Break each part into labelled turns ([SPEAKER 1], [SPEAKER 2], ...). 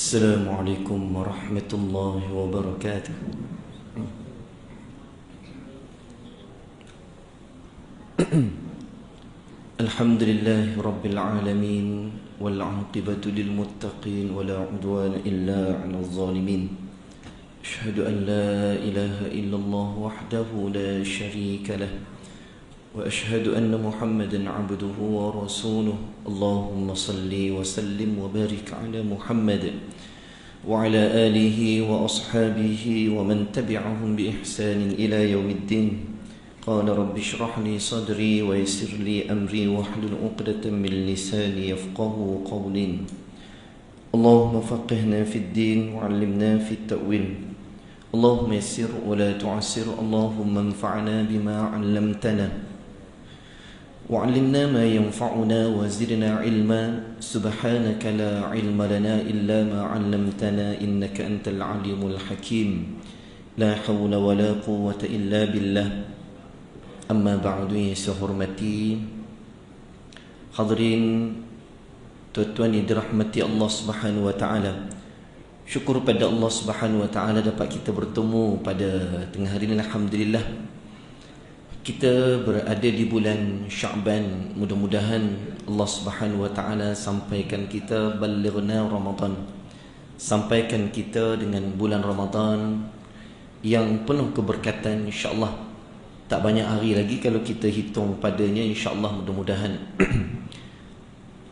[SPEAKER 1] السلام عليكم ورحمة الله وبركاته. الحمد لله رب العالمين والعاقبة للمتقين ولا عدوان إلا على الظالمين. أشهد أن لا إله إلا الله وحده لا شريك له وأشهد أن محمدا عبده ورسوله. اللهم صل وسلم وبارك على محمد وعلى آله وأصحابه ومن تبعهم بإحسان إلى يوم الدين. قال رب اشرح لي صدري ويسر لي أمري واحلل عقدة من لساني يفقه قولي. اللهم فقهنا في الدين وعلمنا في التأويل. اللهم يسر ولا تعسر. اللهم انفعنا بما علمتنا وعلمنا ما ينفعنا وزدنا علما. سبحانك لا علم لنا إلا ما علمتنا إنك أنت العليم الحكيم. لا حول ولا قوة إلا بالله. Amma ba'du, yang saya hormati hadirin tuan-tuan yang dirahmati Allah Subhanahu wa taala. Syukur pada Allah Subhanahu wa taala dapat kita bertemu pada tengah hari ini. Alhamdulillah. Kita berada di bulan Sya'ban. Mudah-mudahan Allah Subhanahu wa taala sampaikan kita balighna Ramadan. Sampaikan kita dengan bulan Ramadan yang penuh keberkatan, insya-Allah. Tak banyak hari lagi kalau kita hitung padanya, insya-Allah, mudah-mudahan.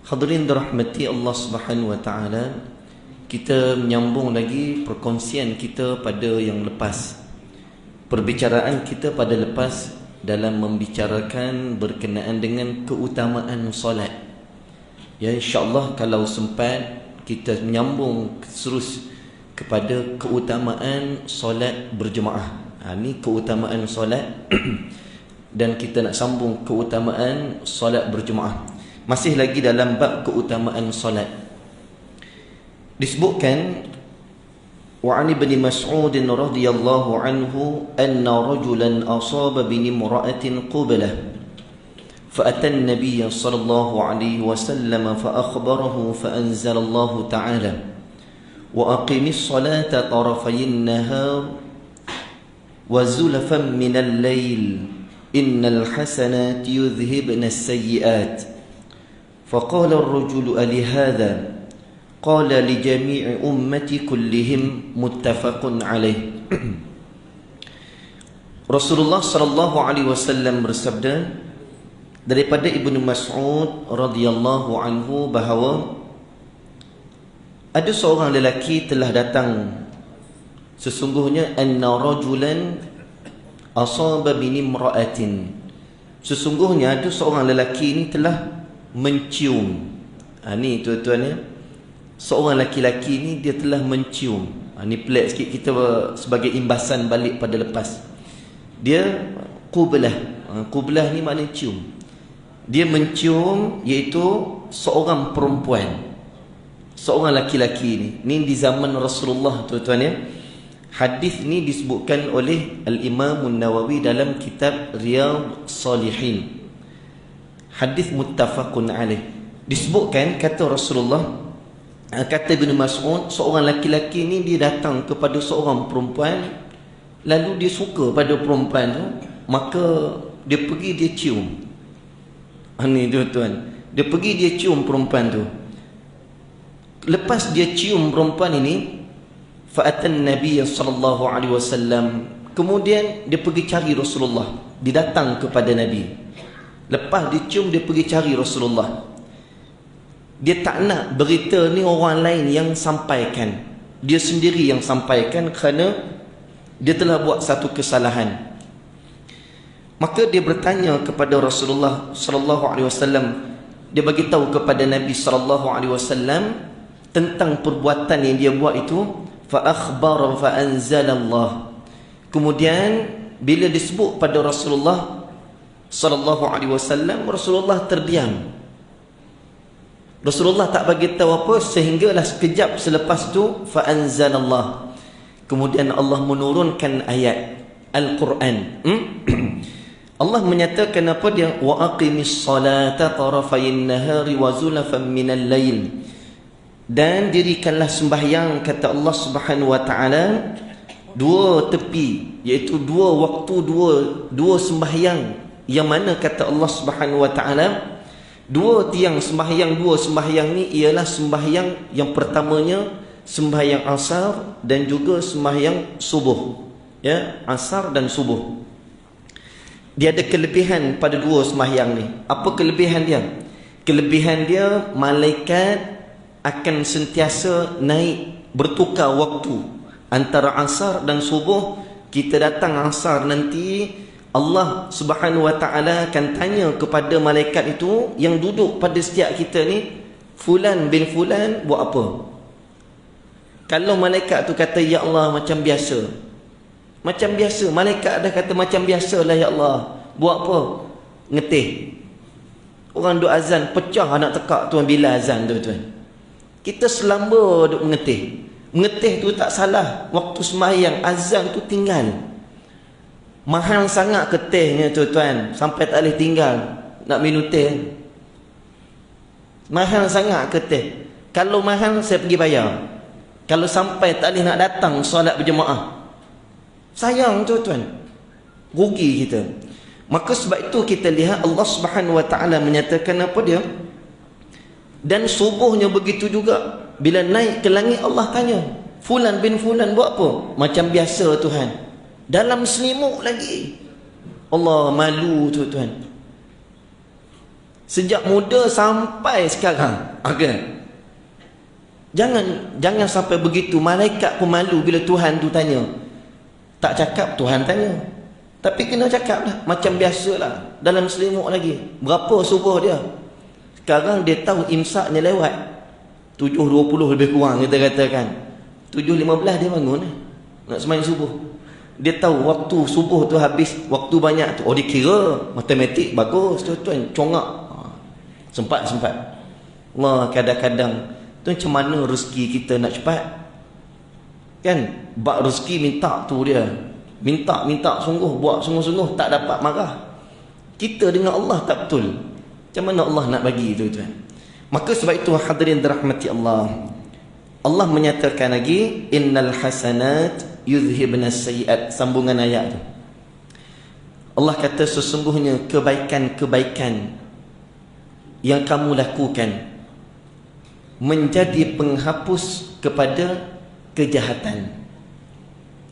[SPEAKER 1] Hadirin dirahmati Allah Subhanahu wa taala, kita menyambung lagi perkongsian kita pada yang lepas. Perbicaraan kita pada lepas dalam membicarakan berkenaan dengan keutamaan solat. Ya, insya-Allah kalau sempat kita menyambung terus kepada keutamaan solat berjemaah. Ini keutamaan solat dan kita nak sambung keutamaan solat berjemaah. Masih lagi dalam bab keutamaan solat. Disebutkan wa an ibn Mas'ud radhiyallahu anhu anna rajulan asaba bi imra'atin qublah fa ata an-nabiy sallallahu alaihi wasallam fa akhbarahu fa anzala Allah ta'ala wa aqimis salata tarafay an-nahar وَزُلَفًا مِنَ اللَّيْلِ إِنَّ الْحَسَنَاتِ يُذْهِبْنَ السَّيِّئَاتِ فَقَالَ الرَّجُلُ أَلِهَذَا قَالَ لِجَمِيعِ أُمَّتِي كُلِّهِمْ مُتَّفَقٌ عَلَيْهِ. Rasulullah sallallahu alaihi wasallam bersabda daripada Ibnu Mas'ud radhiyallahu anhu bahawa ada seorang lelaki telah datang. Sesungguhnya anna rajulan asaba bi imra'atin. Sesungguhnya ada seorang lelaki ini telah mencium. Ni tuan-tuan ya. Seorang lelaki ini dia telah mencium. Ni pelik sikit kita sebagai imbasan balik pada lepas. Dia qublah. Qublah ni maknanya cium. Dia mencium iaitu seorang perempuan. Seorang lelaki ni di zaman Rasulullah, tuan-tuan ya. Hadis ni disebutkan oleh Al-Imam An-Nawawi dalam kitab Riyadh Salihin. Hadis muttafaqun alaih. Disebutkan kata Rasulullah, kata Ibn Mas'ud, seorang lelaki ni dia datang kepada seorang perempuan, lalu dia suka pada perempuan tu, maka dia pergi dia cium. Ni tuan-tuan, dia pergi dia cium perempuan tu. Lepas dia cium perempuan ini, fa'atan Nabi sallallahu alaihi wasallam, kemudian dia pergi cari Rasulullah. Dia datang kepada Nabi. Lepas dia cium, dia pergi cari Rasulullah. Dia tak nak berita ni orang lain yang sampaikan. Dia sendiri yang sampaikan kerana dia telah buat satu kesalahan. Maka dia bertanya kepada Rasulullah sallallahu alaihi wasallam. Dia bagi tahu kepada Nabi sallallahu alaihi wasallam tentang perbuatan yang dia buat itu. Fa-akhbara fa-anzalallah. Kemudian bila disebut pada Rasulullah sallallahu alaihi wasallam, Rasulullah terdiam. Rasulullah tak bagi tahu apa, sehinggalah sekejap selepas tu fa-anzalallah. Kemudian Allah menurunkan ayat Al-Quran. Allah menyatakan apa dia? Wa aqimis salata tarafayn nahari wa zulafan minal lail Dan dirikanlah sembahyang, kata Allah Subhanahu wa taala, dua tepi, iaitu dua waktu, dua sembahyang, yang mana kata Allah Subhanahu wa taala dua tiang sembahyang, dua sembahyang ni ialah sembahyang yang pertamanya sembahyang asar dan juga sembahyang subuh, ya, asar dan subuh. Dia ada kelebihan pada dua sembahyang ni. Apa kelebihan dia? Kelebihan dia, malaikat akan sentiasa naik, bertukar waktu antara asar dan subuh. Kita datang asar nanti, Allah Subhanahu wa taala akan tanya kepada malaikat itu yang duduk pada setiap kita ni, fulan bin fulan buat apa? Kalau malaikat tu kata, ya Allah, macam biasa, macam biasa, malaikat dah kata macam biasalah ya Allah, buat apa? Ngetih. Orang duk azan, pecah nak tekak tuan bila azan tu tuan. Kita selamba duk mengetih. Mengetih tu tak salah, waktu sembahyang azan tu tinggal. Mahal sangat ketihnya tuan-tuan, sampai tak boleh tinggal nak minum teh. Mahal sangat ketih. Kalau mahal saya pergi bayar. Kalau sampai tak boleh nak datang solat berjemaah, sayang tuan-tuan, rugi kita. Maka sebab itu kita lihat Allah Subhanahu wa taala menyatakan apa dia? Dan subuhnya begitu juga. Bila naik ke langit, Allah tanya, fulan bin fulan buat apa? Macam biasa Tuhan. Dalam selimut lagi. Allah, malu tuan-tuan. Sejak muda sampai sekarang. Okay. Jangan sampai begitu. Malaikat pun malu bila Tuhan tu tanya. Tak cakap, Tuhan tanya. Tapi kena cakap lah. Macam biasalah. Dalam selimut lagi. Berapa subuh dia? Sekarang dia tahu imsaknya lewat 7.20 lebih kurang, kita katakan 7.15 dia bangun nak sembahyang subuh. Dia tahu waktu subuh tu habis, waktu banyak tu. Oh, dia kira matematik bagus tuan-tuan, congak. Sempat Allah, kadang-kadang tu macam mana rezeki kita nak cepat kan? Bak rezeki minta tu dia, minta sungguh, buat sungguh-sungguh, tak dapat marah. Kita dengan Allah tak betul. Macam mana Allah nak bagi itu tuan? Maka sebab itu hadirin dirahmati Allah, Allah menyatakan lagi, innal hasanat yudhibna sayyiat, sambungan ayat tu. Allah kata sesungguhnya kebaikan-kebaikan yang kamu lakukan menjadi penghapus kepada kejahatan.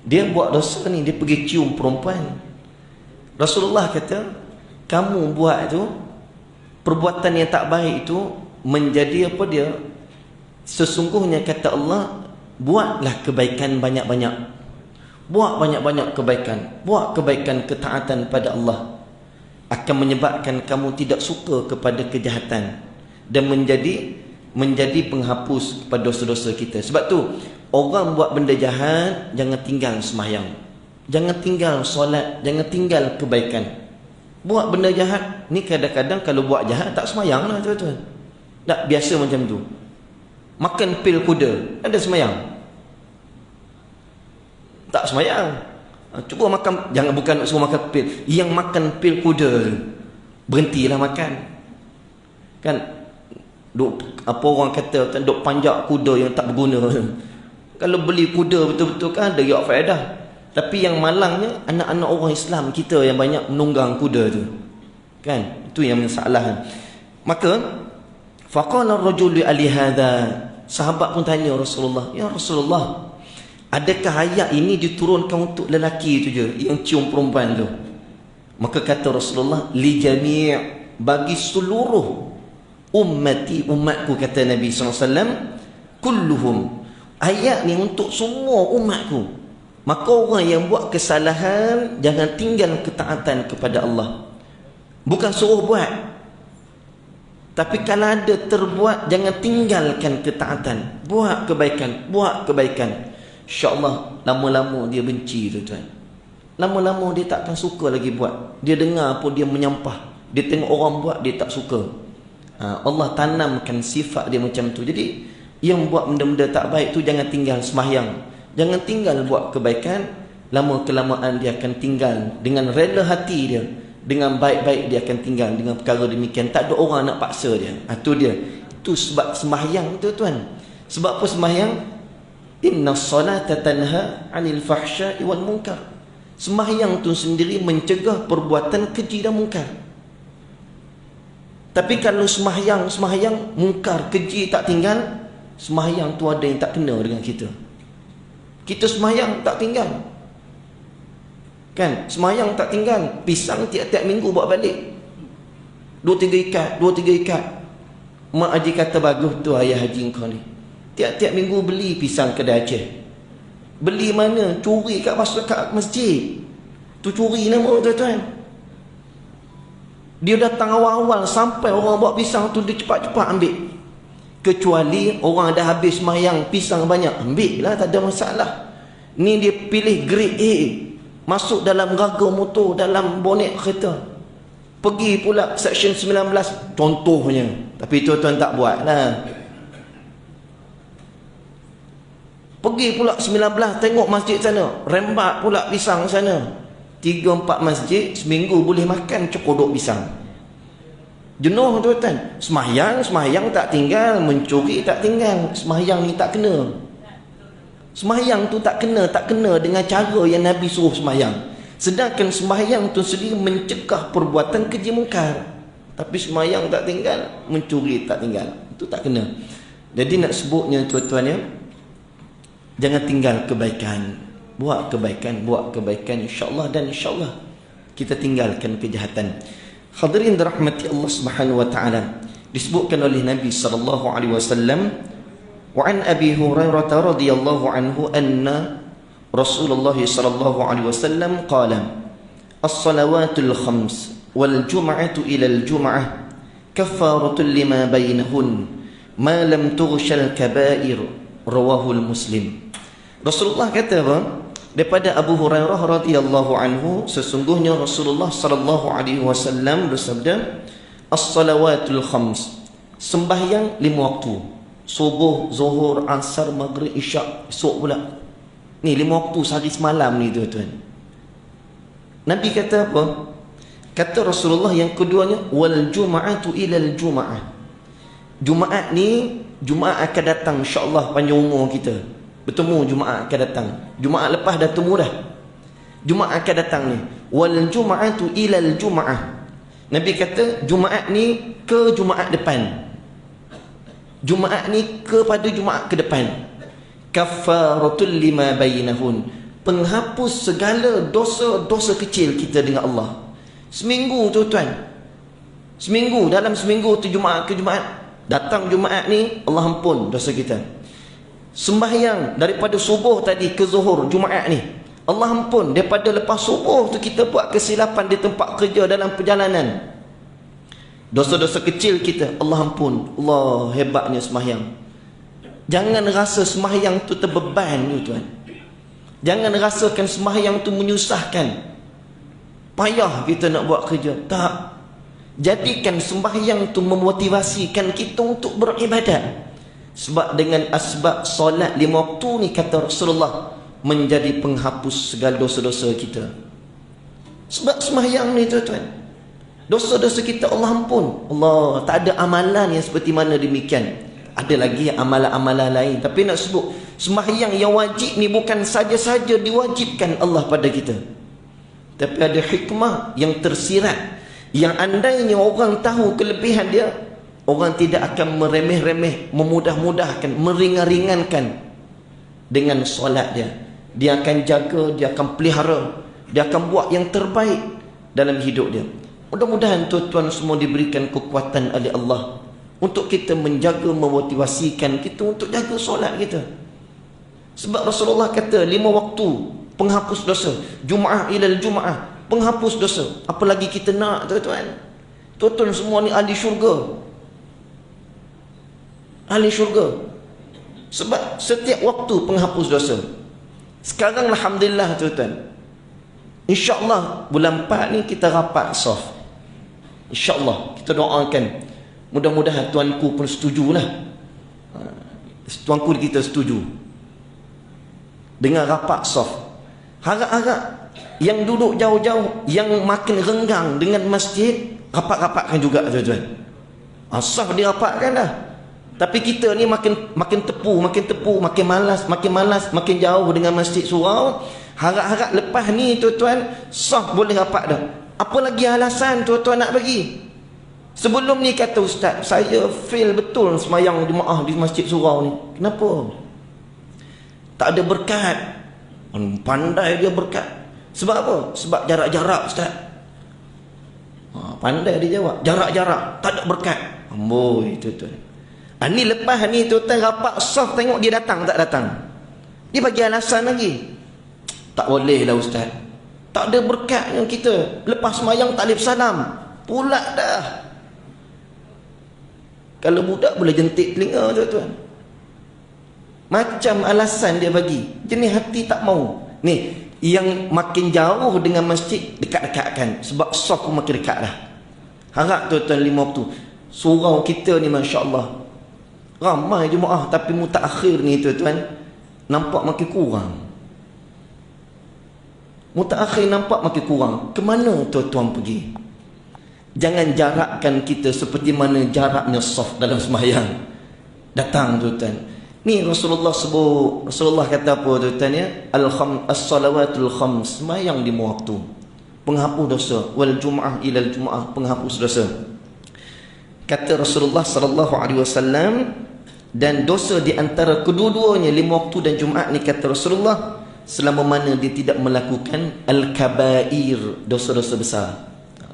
[SPEAKER 1] Dia buat dosa ni, dia pergi cium perempuan. Rasulullah kata, kamu buat tu, perbuatan yang tak baik itu menjadi apa dia? Sesungguhnya kata Allah, buatlah kebaikan banyak-banyak. Buat banyak-banyak kebaikan. Buat kebaikan ketaatan pada Allah akan menyebabkan kamu tidak suka kepada kejahatan dan menjadi penghapus kepada dosa-dosa kita. Sebab tu orang buat benda jahat, jangan tinggal sembahyang, jangan tinggal solat, jangan tinggal kebaikan. Buat benda jahat ni, kadang-kadang kalau buat jahat tak sembahyang lah tuan-tuan. Tak biasa macam tu. Makan pil kuda, ada sembahyang? Tak sembahyang. Cuba makan, jangan, bukan nak suruh makan pil, yang makan pil kuda berhentilah makan. Kan duk, apa orang kata, duk panjak kuda yang tak berguna. Kalau beli kuda betul-betul kan ada yak faedah. Tapi yang malangnya anak-anak orang Islam kita yang banyak menunggang kuda tu. Kan? Itu yang masalah. Maka faqala ar-rajul li ali hadha, sahabat pun tanya Rasulullah, ya Rasulullah, adakah ayat ini diturunkan untuk lelaki itu je yang cium perempuan tu? Maka kata Rasulullah, li jami', bagi seluruh ummati, umatku, kata Nabi SAW, kulluhum, ayat ni untuk semua umatku. Maka orang yang buat kesalahan, jangan tinggal ketaatan kepada Allah. Bukan suruh buat, tapi kalau ada terbuat, jangan tinggalkan ketaatan. Buat kebaikan, buat kebaikan. InsyaAllah lama-lama dia benci tuan-tuan. Lama-lama dia takkan suka lagi buat. Dia dengar pun dia menyampah. Dia tengok orang buat, dia tak suka. Allah tanamkan sifat dia macam tu. Jadi yang buat benda-benda tak baik tu jangan tinggal sembahyang, jangan tinggal buat kebaikan. Lama kelamaan dia akan tinggal dengan rela hati dia, dengan baik-baik dia akan tinggal dengan perkara demikian. Tak ada orang nak paksa dia. Itu dia. Itu sebab sembahyang tu tuan. Sebab apa sembahyang? Inna salata tanha 'anil fahsya'i wal munkar. Sembahyang tu sendiri mencegah perbuatan keji dan munkar. Tapi kalau sembahyang munkar, keji tak tinggal, sembahyang tu ada yang tak kena dengan kita. Kita sembahyang tak tinggal. Kan? Sembahyang tak tinggal, pisang tiap-tiap minggu buat balik. 2-3 ikat. Mak Haji kata bagus tu ayah Haji kau ni. Tiap-tiap minggu beli pisang kedai Aceh. Beli mana? Curi kat masjid. Tu curi nama tuan-tuan. Dia datang awal-awal, sampai orang bawa pisang tu dia cepat-cepat ambil. Kecuali orang dah habis sembahyang, pisang banyak, ambil lah, tak ada masalah. Ni dia pilih grade A, masuk dalam gaga motor, dalam bonet kereta. Pergi pula section 19 contohnya. Tapi tuan-tuan tak buat lah. Pergi pula 19 tengok masjid sana, rembat pula pisang sana. 3-4 masjid, seminggu boleh makan cekodok pisang. Jenuh tuan-tuan. Sembahyang tak tinggal, mencuri tak tinggal. Sembahyang ni tak kena. Sembahyang tu tak kena dengan cara yang Nabi suruh sembahyang. Sedangkan sembahyang tu sendiri mencegah perbuatan keji mungkar. Tapi sembahyang tak tinggal, mencuri tak tinggal. Itu tak kena. Jadi nak sebutnya tuan-tuan ya, jangan tinggal kebaikan. Buat kebaikan insya-Allah, dan insya-Allah kita tinggalkan kejahatan. Hadirin dirahmati Allah Subhanahu wa taala. Disebutkan oleh Nabi sallallahu alaihi wasallam, wa an Abi Hurairah radhiyallahu anhu anna Rasulullah sallallahu alaihi wasallam qala as-salawatul khams wal jum'atu ila al-jum'ah kaffaratun lima bainahun ma lam tughshal kaba'ir. Rawahul Muslim. Rasulullah kata apa? Daripada Abu Hurairah radhiyallahu anhu, sesungguhnya Rasulullah sallallahu alaihi wasallam bersabda, as-salawatul khams, sembahyang 5 waktu, subuh, zuhur, asar, maghrib, isyak, esok pula. Ni 5 waktu sehari semalam ni tuan-tuan. Nabi kata apa? Kata Rasulullah yang keduanya, wal jum'atu ilal jum'ah. Jumaat ni, Jumaat akan datang insya-Allah panjang umur kita. Bertemu Jumaat akan datang. Jumaat lepas dah temu dah. Jumaat akan datang ni. Wal jum'atu ilal jum'ah. Nabi kata Jumaat ni ke Jumaat depan. Jumaat ni kepada Jumaat ke depan. Kaffaratul lima bainahun. Penghapus segala dosa-dosa kecil kita dengan Allah. Seminggu tuan-tuan. Seminggu, dalam seminggu tu Jumaat ke Jumaat. Datang Jumaat ni, Allah ampun dosa kita. Sembahyang daripada subuh tadi ke zuhur Jumaat ni, Allah ampun. Daripada lepas subuh tu kita buat kesilapan di tempat kerja, dalam perjalanan, dosa-dosa kecil kita, Allah ampun. Allah hebatnya sembahyang. Jangan rasa sembahyang tu terbeban tuan. Jangan rasakan sembahyang tu menyusahkan, payah kita nak buat kerja. Tak. Jadikan sembahyang tu memotivasikan kita untuk beribadat. Sebab dengan asbab solat 5 waktu ni, kata Rasulullah, menjadi penghapus segala dosa-dosa kita. Sebab sembahyang ni tuan-tuan, dosa-dosa kita Allah ampun. Allah, tak ada amalan yang seperti mana demikian. Ada lagi amalan-amalan lain, tapi nak sebut sembahyang yang wajib ni bukan saja-saja diwajibkan Allah pada kita, tapi ada hikmah yang tersirat, yang andainya orang tahu kelebihan dia, orang tidak akan meremeh-remeh, memudah-mudahkan, meringan-ringankan dengan solat dia. Dia akan jaga, dia akan pelihara, dia akan buat yang terbaik dalam hidup dia. Mudah-mudahan tuan-tuan semua diberikan kekuatan oleh Allah untuk kita menjaga, memotivasikan kita untuk jaga solat kita. Sebab Rasulullah kata 5 waktu penghapus dosa. Jum'ah ilal jum'ah, penghapus dosa. Apa lagi kita nak tuan-tuan? Tuan-tuan semua ni ahli syurga. Ahli syurga. Sebab setiap waktu penghapus dosa. Sekarang alhamdulillah tuan-tuan, InsyaAllah bulan 4 ni kita rapat saf. InsyaAllah kita doakan, mudah-mudahan tuanku pun setujulah. Tuanku kita setuju dengan rapat saf. Harap-harap yang duduk jauh-jauh, yang makin renggang dengan masjid, rapat-rapatkan juga tuan-tuan. Saf dirapatkan dah. Tapi kita ni makin tepu, makin malas, makin jauh dengan masjid surau. Harap-harap lepas ni tuan-tuan sah boleh rapat dah. Apa lagi alasan tuan-tuan nak bagi? Sebelum ni kata ustaz, saya fail betul semayang jemaah di masjid surau ni. Kenapa? Tak ada berkat. Pandai dia berkat. Sebab apa? Sebab jarak-jarak ustaz. Pandai dia jawab, jarak-jarak, tak ada berkat. Amboi tuan-tuan. Ni lepas ni tuan-tuan rapat sah, tengok dia datang tak datang. Dia bagi alasan lagi. Tak boleh lah ustaz, tak ada berkatnya kita. Lepas semayang tak boleh bersalam. Pula dah. Kalau budak boleh jentik telinga tuan-tuan. Macam alasan dia bagi. Jenis hati tak mau. Ni, yang makin jauh dengan masjid, dekat-dekatkan. Sebab sah pun makin dekat dah. Harap tuan-tuan 5 waktu. Surau kita ni Masya Allah, ramai jemaah, tapi mutakhir ni tuan-tuan nampak makin kurang. Mutakhir nampak makin kurang. Kemana tuan-tuan pergi? Jangan jarakkan kita seperti mana jaraknya saf dalam sembahyang. Datang tuan-tuan. Ni Rasulullah sebut, Rasulullah kata apa tuan-tuan ya? As-salawatul khams, sembahyang 5 waktu, penghapus dosa. Wal jum'ah ilal jum'ah, penghapus dosa. Kata Rasulullah sallallahu alaihi wasallam, dan dosa di antara kedua-duanya 5 waktu dan Jumaat ni, kata Rasulullah, selama mana dia tidak melakukan al-kabair, dosa-dosa besar.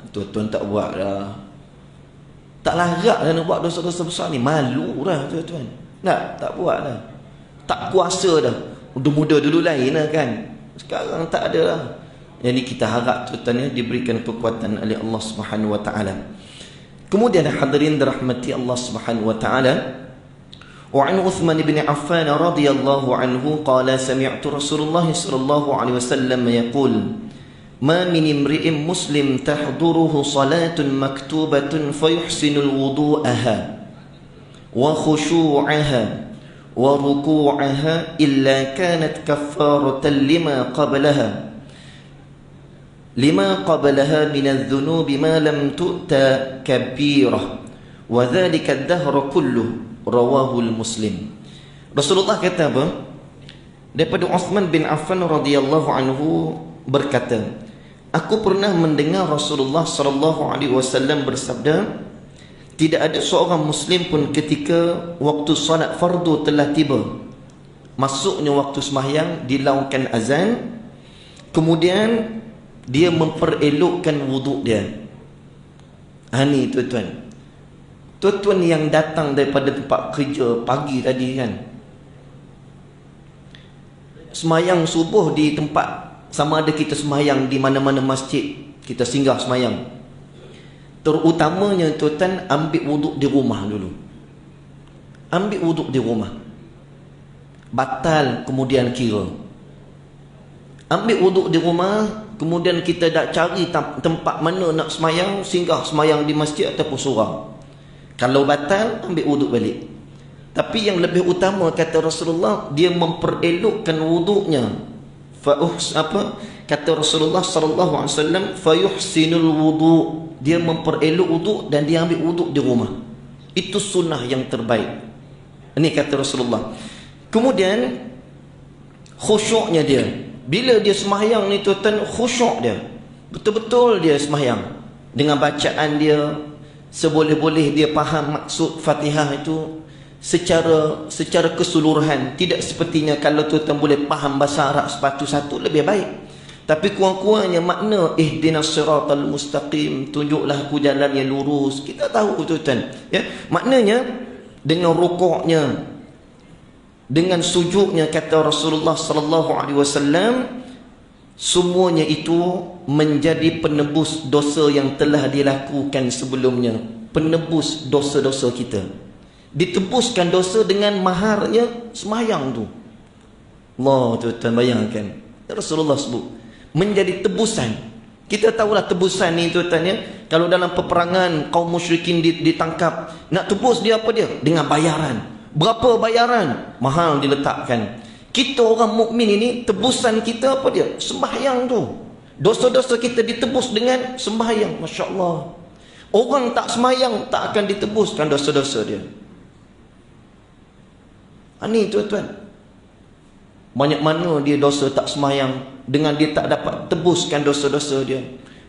[SPEAKER 1] Tuan-tuan tak buat dah, tak larat dah nak buat dosa-dosa besar ni. Malu dah tuan-tuan. Tak buat dah. Tak kuasa dah. Muda-muda dulu lain lah kan. Sekarang tak ada lah. Jadi kita harap tuan-tuan diberikan kekuatan oleh Allah Subhanahu wa taala. Kemudian hadirin dirahmati Allah Subhanahu wa taala, wa an Uthman bin Affan radhiyallahu anhu qala sami'tu Rasulullah sallallahu alaihi wasallam yaqul ma min imri'in muslim tahduruhu salatun maktubatun fayuhsinul wudu'aha wa khushu'aha wa ruku'aha illa kanat kaffaratan lima qablaha min adh-dhunubi ma lam tu'ta kabirah wa dhalika ad-dahr kulluh, rawahul Muslim. Rasulullah kata apa? Daripada Uthman bin Affan radhiyallahu anhu berkata, aku pernah mendengar Rasulullah sallallahu alaihi wasallam bersabda, tidak ada seorang muslim pun ketika waktu solat fardu telah tiba, masuknya waktu sembahyang, dilaungkan azan, kemudian dia memperelokkan wuduk dia. Ni tuan-tuan, tuan-tuan yang datang daripada tempat kerja pagi tadi kan, semayang subuh di tempat, sama ada kita semayang di mana-mana masjid, kita singgah semayang, terutamanya tuan-tuan ambil wuduk di rumah dulu. Ambil wuduk di rumah, batal kemudian kira. Ambil wuduk di rumah, kemudian kita dah cari tempat mana nak semayang, singgah semayang di masjid ataupun surau. Kalau batal, ambil wuduk balik. Tapi yang lebih utama kata Rasulullah, dia memperelokkan wuduknya. Kata Rasulullah sallallahu alaihi wasallam, fayuhsinul wudu', dia memperelok wuduk dan dia ambil wuduk di rumah. Itu sunnah yang terbaik. Ini kata Rasulullah. Kemudian khusyuknya dia, bila dia sembahyang ni tuan-tuan, khusyuk dia, betul-betul dia sembahyang dengan bacaan dia, seboleh-boleh dia faham maksud Fatihah itu secara keseluruhan. Tidak sepertinya kalau tuan-tuan boleh faham bahasa Arab satu-satu lebih baik, tapi kurang-kurangnya makna ihdinas siratal mustaqim, tunjuklah aku jalan yang lurus, kita tahu tuan-tuan ya. Maknanya dengan rukuknya, dengan sujudnya, kata Rasulullah sallallahu alaihi wasallam, semuanya itu menjadi penebus dosa yang telah dilakukan sebelumnya, penebus dosa-dosa kita. Ditebuskan dosa dengan maharnya sembahyang tu. Allah tuan-tuan bayangkan, Rasulullah sebut menjadi tebusan. Kita tahulah tebusan ni tuan-tuan ya, kalau dalam peperangan kaum musyrikin ditangkap, nak tebus dia apa dia? Dengan bayaran. Berapa bayaran? Mahal diletakkan. Kita orang mukmin ini, tebusan kita apa dia? Sembahyang tu. Dosa-dosa kita ditebus dengan sembahyang. Masya Allah. Orang tak sembahyang tak akan ditebuskan dosa-dosa dia. Ni tuan-tuan, banyak mana dia dosa tak semayang, dengan dia tak dapat tebuskan dosa-dosa dia,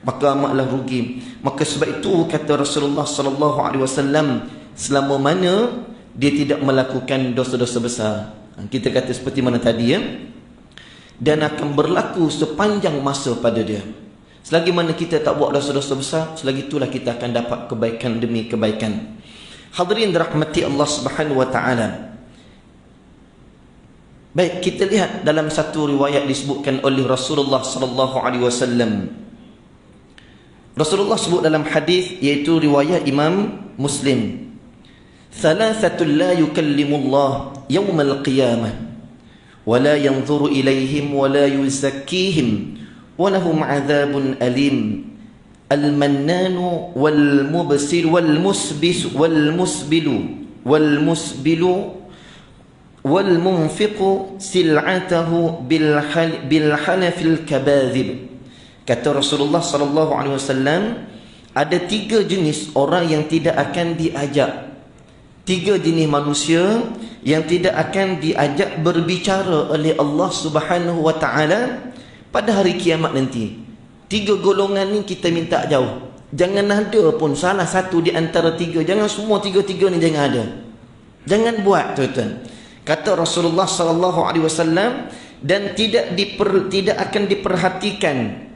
[SPEAKER 1] maka amatlah rugi. Maka sebab itu kata Rasulullah sallallahu alaihi wasallam, selama mana dia tidak melakukan dosa-dosa besar, kita kata seperti mana tadi ya, dan akan berlaku sepanjang masa pada dia. Selagi mana kita tak buat dosa-dosa besar, selagi itulah kita akan dapat kebaikan demi kebaikan. Hadirin dirahmati Allah Subhanahu wa taala. Baik, kita lihat dalam satu riwayat disebutkan oleh Rasulullah sallallahu alaihi wasallam. Rasulullah sebut dalam hadis, iaitu riwayat Imam Muslim, "Thalathatul la yukallimullah yawmal qiyamah wa la yanzuru ilaihim wa la yuzakkihim wa lahum 'adzabun alim. Al-mannanu wal mubsil wal musbis wal musbilu wal musbilu wal munfiqu sil'atahu bil halafil kabadzib." Kata Rasulullah sallallahu alaihi wasallam, ada 3 jenis orang yang tidak akan diajak, 3 jenis manusia yang tidak akan diajak berbicara oleh Allah Subhanahu wa taala pada hari kiamat nanti. 3 golongan ni kita minta jauh. Jangan ada pun salah satu di antara 3. Jangan semua 3-3 ni jangan ada. Jangan buat, tuan-tuan. Kata Rasulullah sallallahu alaihi wasallam, dan tidak akan diperhatikan,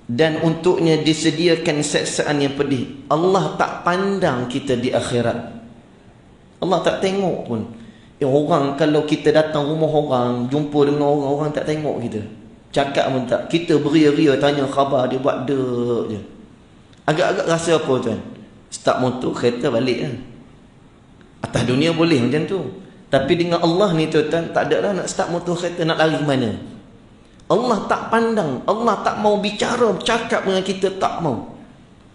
[SPEAKER 1] dan untuknya disediakan siksaan yang pedih. Allah tak pandang kita di akhirat. Allah tak tengok pun. Orang kalau kita datang rumah orang, jumpa dengan orang tak tengok kita, cakap pun tak. Kita beria-ria tanya khabar dia, buat dek je. Agak-agak rasa apa tuan? Start motor kereta balik lah. Atas dunia boleh macam tu, tapi dengan Allah ni tuan-tuan, tak ada lah nak start motor kereta, nak lari ke mana. Allah tak pandang, Allah tak mau bicara, bercakap dengan kita, tak mau.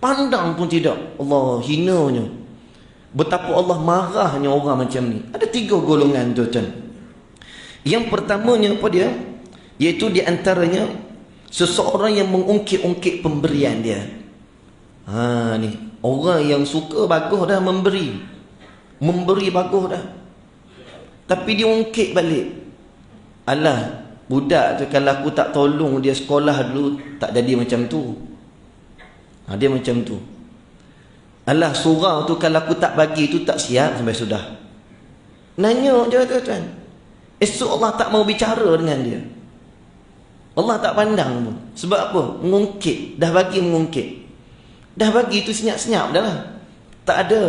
[SPEAKER 1] Pandang pun tidak. Allah hinanya. Betapa Allah marahnya orang macam ni. Ada 3 golongan tuan-tuan. Yang pertamanya apa dia? Iaitu di antaranya seseorang yang mengungkit-ungkit pemberian dia. Ni orang yang suka bagus dah memberi bagus dah, tapi dia ungkit balik. Alah, budak tu kalau aku tak tolong dia sekolah dulu, tak jadi macam tu. Dia macam tu. Alah, surau tu kalau aku tak bagi tu tak siap sampai sudah. Nanya je tuan-tuan. Esok Allah tak mau bicara dengan dia. Allah tak pandang pun. Sebab apa? Mengungkit. Dah bagi mengungkit. Dah bagi tu senyap-senyap dah lah. Tak ada.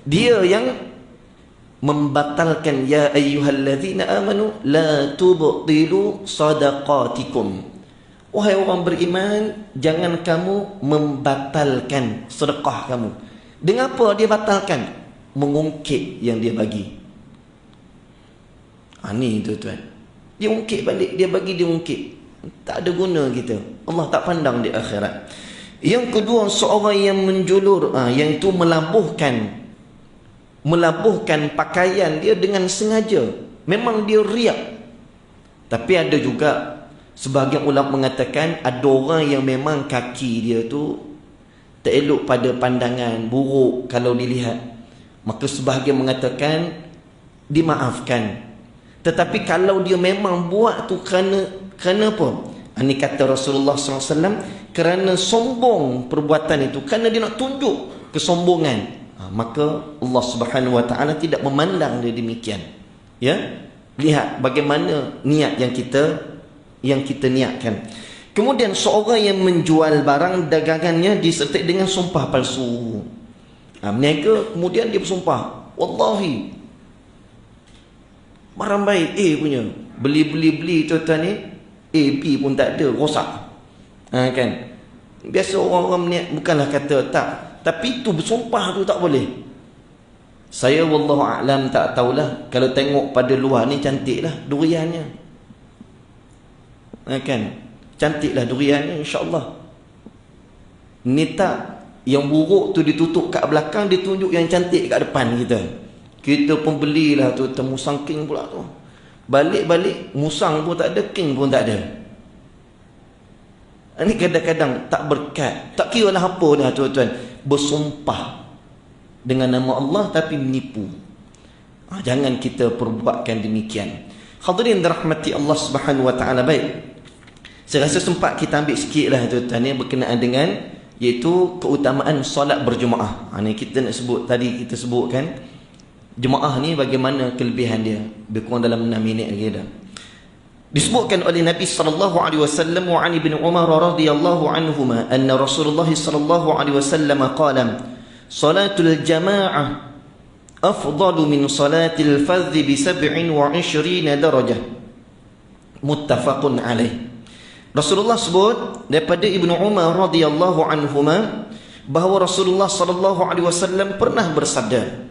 [SPEAKER 1] Dia yang membatalkan, ya ayyuhallazina amanu la tubtilu sadaqatikum. Wahai orang beriman, jangan kamu membatalkan sedekah kamu. Dengan apa dia batalkan? Mengungkit yang dia bagi. Ni tuan-tuan, dia ungkit balik, dia bagi, dia ungkit. Tak ada guna kita. Allah tak pandang di akhirat. Yang kedua, seorang yang menjulur, yang itu melabuhkan pakaian dia dengan sengaja. Memang dia riak. Tapi ada juga sebahagian ulama mengatakan, ada orang yang memang kaki dia tu tak elok pada pandangan, buruk kalau dilihat. Maka sebahagian mengatakan dimaafkan. Tetapi kalau dia memang buat tu kerana apa? Ini kata Rasulullah SAW, kerana sombong perbuatan itu, kerana dia nak tunjuk kesombongan, maka Allah Subhanahu wa taala tidak memandang dia demikian. Ya, lihat bagaimana niat yang kita niatkan. Kemudian seorang yang menjual barang dagangannya disertai dengan sumpah palsu. Meniaga, kemudian dia bersumpah, wallahi barang baik punya, beli tuan-tuan ni, B pun tak ada, rosak. Kan, biasa orang-orang niat, bukanlah kata tak, tapi tu bersumpah tu tak boleh. Saya wallahu a'lam tak tahulah, kalau tengok pada luar ni cantiklah duriannya. Kan, cantiklah duriannya, insya-Allah. Ni tak, yang buruk tu ditutup kat belakang, ditunjuk yang cantik kat depan kita. Kita pun belilah tu, musang king pula tu. Balik-balik musang pun tak ada, king pun tak ada. Ini kadang-kadang tak berkat, tak kira lah apa dah tuan-tuan, bersumpah dengan nama Allah tapi menipu. Jangan kita perbuatkan demikian. Hadirin dirahmati Allah Subhanahu wa taala. Baik, saya rasa sempat kita ambil sikit lah tuan-tuan ni berkenaan dengan iaitu keutamaan solat berjemaah. Ni kita nak sebut, tadi kita sebutkan jemaah ni bagaimana kelebihan dia. Lebih kurang dalam 6 minit lagi dah. Disebutkan oleh Nabi sallallahu alaihi wasallam wa an ibn Umar radhiyallahu anhuma anna Rasulullah sallallahu alaihi wasallam qala salatul jamaah afdalu min salatil fardhi bi 27 darajah. Muttafaqun alaih. Rasulullah sebut daripada Ibnu Umar radhiyallahu anhuma bahawa Rasulullah sallallahu alaihi wasallam pernah bersabda,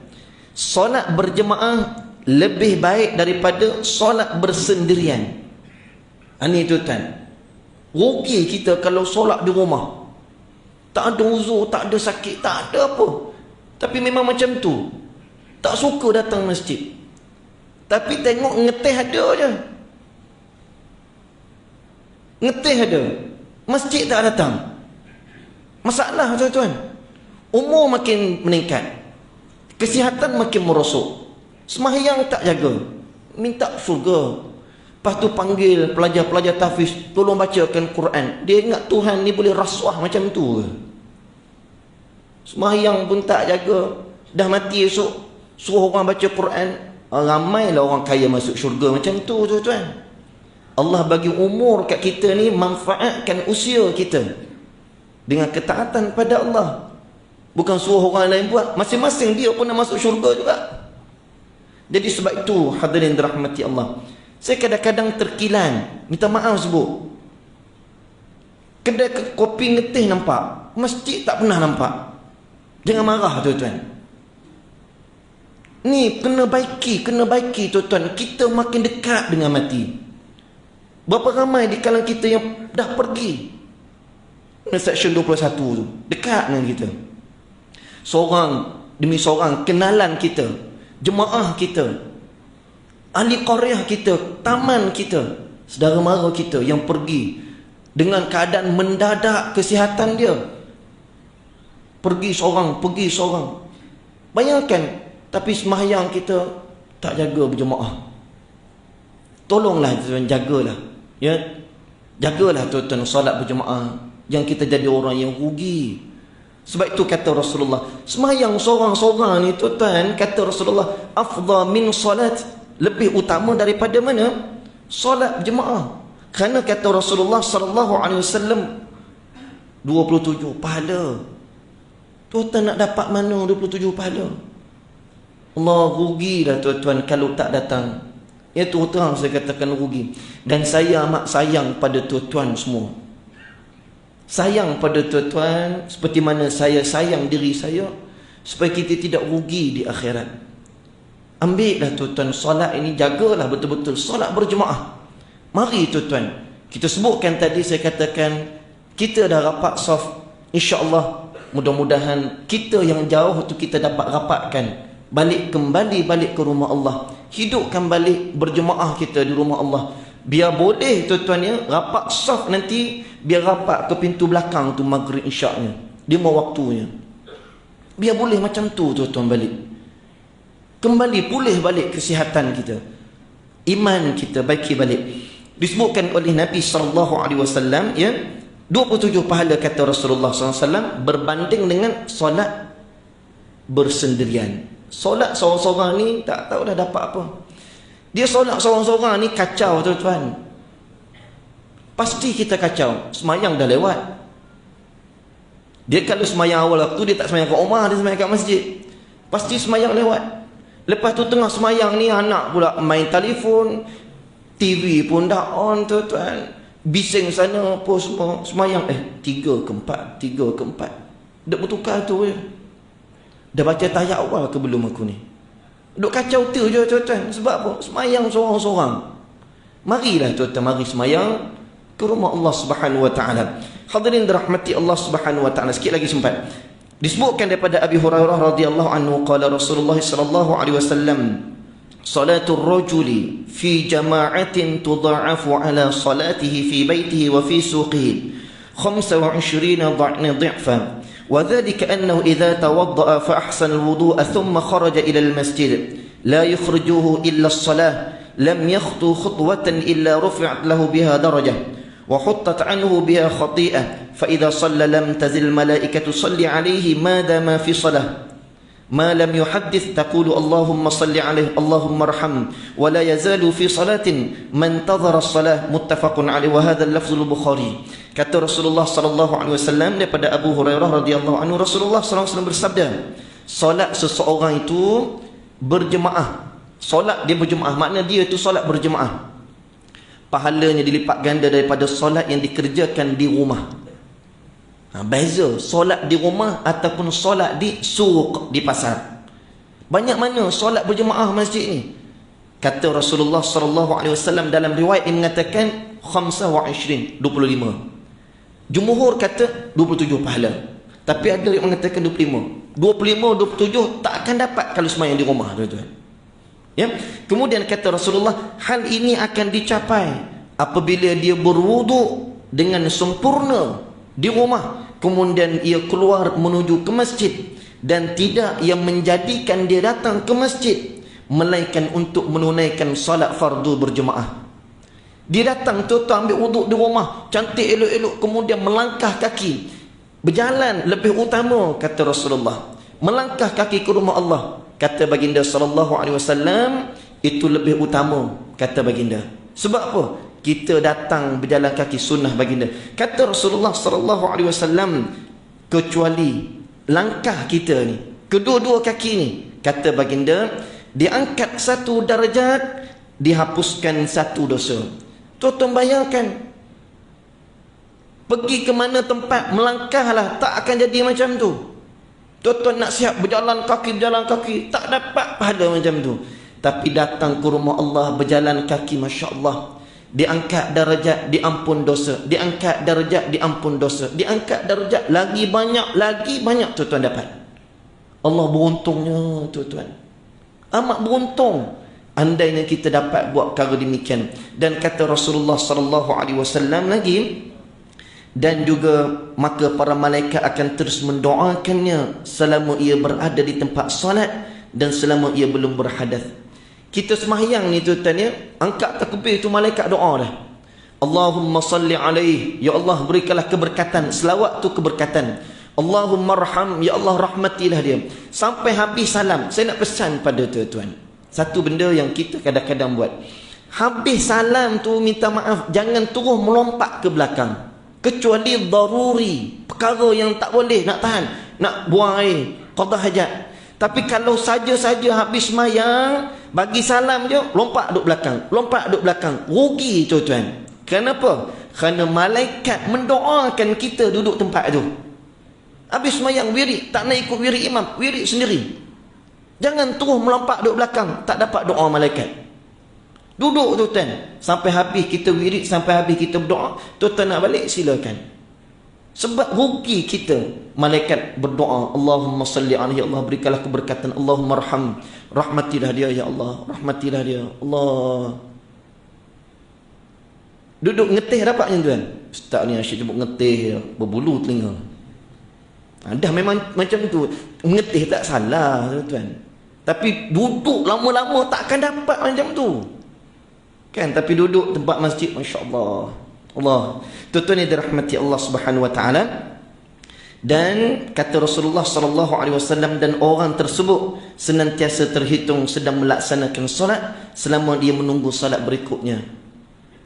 [SPEAKER 1] solat berjemaah lebih baik daripada solat bersendirian. Ini tuan, rugi kita kalau solat di rumah, tak ada uzur, tak ada sakit, tak ada apa, tapi memang macam tu, tak suka datang masjid, tapi tengok ngeteh ada je, ngeteh ada, masjid tak datang. Masalah tuan-tuan, umur makin meningkat, kesihatan makin merosot, sembahyang tak jaga, minta surga. Lepas tu panggil pelajar-pelajar tahfiz, tolong bacakan Quran. Dia ingat Tuhan ni boleh rasuah macam tu ke? Sembahyang pun tak jaga, dah mati esok suruh orang baca Quran. Ramailah orang kaya masuk syurga macam tu tuan-tuan. Allah bagi umur kat kita ni, manfaatkan usia kita dengan ketaatan pada Allah. Bukan suruh orang lain buat, masing-masing dia pun nak masuk syurga juga. Jadi sebab itu hadirin dirahmati Allah, saya kadang-kadang terkilan, minta maaf sebut, kedai kopi ngetih nampak, masjid tak pernah nampak. Jangan marah tuan-tuan. Ni kena baiki tuan-tuan. Kita makin dekat dengan mati. Berapa ramai di kalangan kita yang dah pergi section 21 tu, dekat dengan kita. Seorang demi seorang kenalan kita, jemaah kita, ahli qaryah kita, taman kita, saudara mara kita yang pergi dengan keadaan mendadak kesihatan dia. Pergi seorang. Bayangkan, tapi sembahyang kita tak jaga berjemaah. Tolonglah tuan, jagalah. Ya, jagalah tuan-tuan solat berjemaah. Yang kita jadi orang yang rugi. Sebab itu kata Rasulullah, sembahyang seorang-seorang ni tuan-tuan, kata Rasulullah, afdal min salat, lebih utama daripada mana? Solat berjemaah. Kerana kata Rasulullah sallallahu alaihi wasallam 27 pahala. Tuan-tuan nak dapat mana 27 pahala? Allah, rugilah tuan-tuan kalau tak datang. Itu terang saya katakan rugi. Dan saya amat sayang pada tuan-tuan semua. Sayang pada tuan-tuan seperti mana saya sayang diri saya, supaya kita tidak rugi di akhirat. Ambillah tuan-tuan solat ini, jagalah betul-betul solat berjemaah. Mari tuan-tuan, kita sebutkan tadi, saya katakan kita dah rapat saf, insya-Allah mudah-mudahan kita yang jauh tu kita dapat rapatkan, kembali ke rumah Allah, hidupkan balik berjemaah kita di rumah Allah. Biar boleh tuan-tuan ya, rapat saf nanti biar rapat ke pintu belakang tu maghrib isyak-nya, 5 waktunya. Biar boleh macam tu tuan-tuan balik. Kembali pulih balik kesihatan kita, iman kita baiki balik. Disebutkan oleh Nabi sallallahu alaihi wasallam ya, 27 pahala kata Rasulullah sallallahu alaihi wasallam berbanding dengan solat bersendirian. Solat seorang-seorang ni tak tahu dah dapat apa. Dia solat seorang-seorang ni kacau tuan-tuan. Pasti kita kacau. Semayang dah lewat. Dia kalau semayang awal waktu, dia tak semayang kat rumah, dia semayang kat masjid. Pasti semayang lewat. Lepas tu tengah semayang ni, anak pula main telefon, TV pun dah on tuan-tuan, bising sana apa semua. Semayang 3 ke 4 duk bertukar tu je. Dah baca tayat awal ke belum aku ni? Duk kacau tu je tuan-tuan. Sebab apa? Semayang seorang-seorang. Marilah tuan-tuan, mari semayang ke rumah Allah Subhanahu wa taala. Hadirin dirahmati Allah Subhanahu wa taala, sikit lagi sempat. Disebutkan daripada Abi Hurairah radhiyallahu anhu, qala Rasulullah sallallahu alaihi wasallam, salatul rajuli fi jama'atin tudha'afu ala salatihi fi baitihi wa fi suqihi 25 ضعفا وذلك أنه إذا توضأ فأحسن الوضوء ثم خرج إلى المسجد لا يخرجوه إلا الصلاة لم يخطو خطوة إلا رفعت له بها درجة وحطت عنه بها خطيئة فإذا صلى لم تزل الملائكة تصلي عليه ما دام في صلاة ما لم يحدث تقول اللهم صل عليه اللهم ارحم ولا يزال في صلاة من انتظر الصلاة متفق عليه وهذا اللفظ البخاري. Kata Rasulullah sallallahu alaihi wasallam daripada Abu Hurairah radhiyallahu anhu, Rasulullah sallallahu alaihi wasallam bersabda, solat seseorang itu berjemaah. Solat dia berjemaah, makna dia itu solat berjemaah, pahalanya dilipat ganda daripada solat yang dikerjakan di rumah. Beza solat di rumah ataupun solat di suq, di pasar. Banyak mana solat berjemaah masjid ni? Kata Rasulullah sallallahu alaihi wasallam dalam riwayat yang mengatakan 25, 25. Jumhur kata 27 pahala. Tapi ada yang mengatakan 25. 25, 27 tak akan dapat kalau sembahyang di rumah, tuan-tuan. Ya. Kemudian kata Rasulullah, hal ini akan dicapai apabila dia berwuduk dengan sempurna di rumah, kemudian ia keluar menuju ke masjid, dan tidak yang menjadikan dia datang ke masjid melainkan untuk menunaikan salat fardu berjemaah. Dia datang tu ambil wuduk di rumah, cantik elok-elok, kemudian melangkah kaki, berjalan lebih utama, kata Rasulullah. Melangkah kaki ke rumah Allah, kata baginda sallallahu alaihi wasallam, itu lebih utama, kata baginda. Sebab apa? Kita datang berjalan kaki sunnah baginda. Kata Rasulullah sallallahu alaihi wasallam, kecuali langkah kita ni, kedua-dua kaki ni, kata baginda, diangkat satu darjat, dihapuskan satu dosa. Tuan-tuan bayangkan, pergi ke mana tempat, melangkahlah, tak akan jadi macam tu. Tuan-tuan nak siap berjalan kaki, tak dapat pahala macam tu. Tapi datang ke rumah Allah berjalan kaki, Masya Allah, diangkat darjat, diampun dosa, diangkat darjat, diampun dosa, diangkat darjat, lagi banyak tuan-tuan dapat. Allah beruntungnya tuan-tuan, amat beruntung andainya kita dapat buat perkara demikian. Dan kata Rasulullah sallallahu alaihi wasallam lagi, dan juga maka para malaikat akan terus mendoakannya selama ia berada di tempat salat dan selama ia belum berhadath. Kita sembahyang ni tuan-tuan ya, angkat takbir tu malaikat doa dah. Allahumma salli alaihi, ya Allah berikanlah keberkatan, selawat tu keberkatan. Allahumma arham, ya Allah rahmatilah dia. Sampai habis salam. Saya nak pesan pada tuan-tuan, satu benda yang kita kadang-kadang buat. Habis salam tu minta maaf, jangan terus melompat ke belakang. Kecuali daruri, perkara yang tak boleh nak tahan, nak buang air, qada hajat. Tapi kalau saja-saja habis sembahyang, bagi salam je, lompat duduk belakang, rugi tuan-tuan. Kenapa? Kerana malaikat mendoakan kita duduk tempat tu. Habis sembahyang wirid, tak nak ikut wirid imam, wirid sendiri. Jangan terus melompat duduk belakang, tak dapat doa malaikat. Duduk tuan-tuan sampai habis kita wirid, sampai habis kita berdoa. Tuan-tuan nak balik, silakan. Sebab rugi kita. Malaikat berdoa, Allahumma salli alaihi, ya Allah berikanlah keberkatan, Allahumma arham, rahmatilah dia ya Allah, rahmatilah dia Allah. Duduk ngetih dapatnya tuan. Ustaz ni asyik sebut ngetih, berbulu telinga. Dah memang macam tu. Ngetih tak salah tuan-tuan, tapi duduk lama-lama tak akan dapat macam tu kan. Tapi duduk tempat masjid, Masya Allah, Allah. Tuan-tuan yang dirahmati Allah Subhanahu Wa Taala. Dan kata Rasulullah sallallahu alaihi wasallam, dan orang tersebut senantiasa terhitung sedang melaksanakan solat selama dia menunggu solat berikutnya.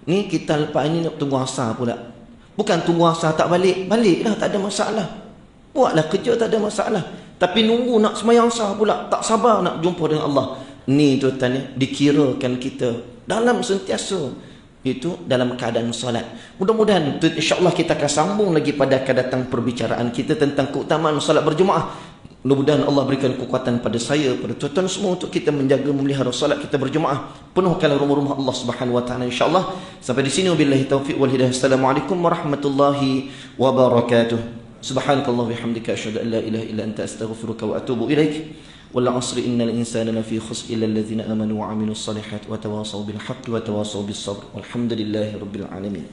[SPEAKER 1] Ni kita lepas ini nak tunggu asar pula. Bukan tunggu asar tak balik, baliklah, tak ada masalah. Buatlah kerja, tak ada masalah. Tapi nunggu nak sembahyang asar pula, tak sabar nak jumpa dengan Allah. Ni tuan-tuan ya, dikirakan kita dalam sentiasa itu dalam keadaan solat. Mudah-mudahan insya-Allah kita akan sambung lagi pada akan datang perbicaraan kita tentang keutamaan solat berjemaah. Mudah-mudahan Allah berikan kekuatan pada saya, pada tuan-tuan semua, untuk kita menjaga memelihara solat kita berjemaah. Penuhkanlah rumah-rumah Allah Subhanahu Wa Taala insya-Allah. Sampai di sini, wabillahi taufiq wal hidayah. Assalamualaikum warahmatullahi wabarakatuh. Subhanakallah wa bihamdika, asyhadu an la ilaha illa anta, astaghfiruka wa atubu ilaik. Wal 'asri innal insana lafi khusr illa alladhina amanu wa 'amilus salihati wa tawasaw bil haqqi wa tawasaw bis sabr. Walhamdulillahi rabbil alamin.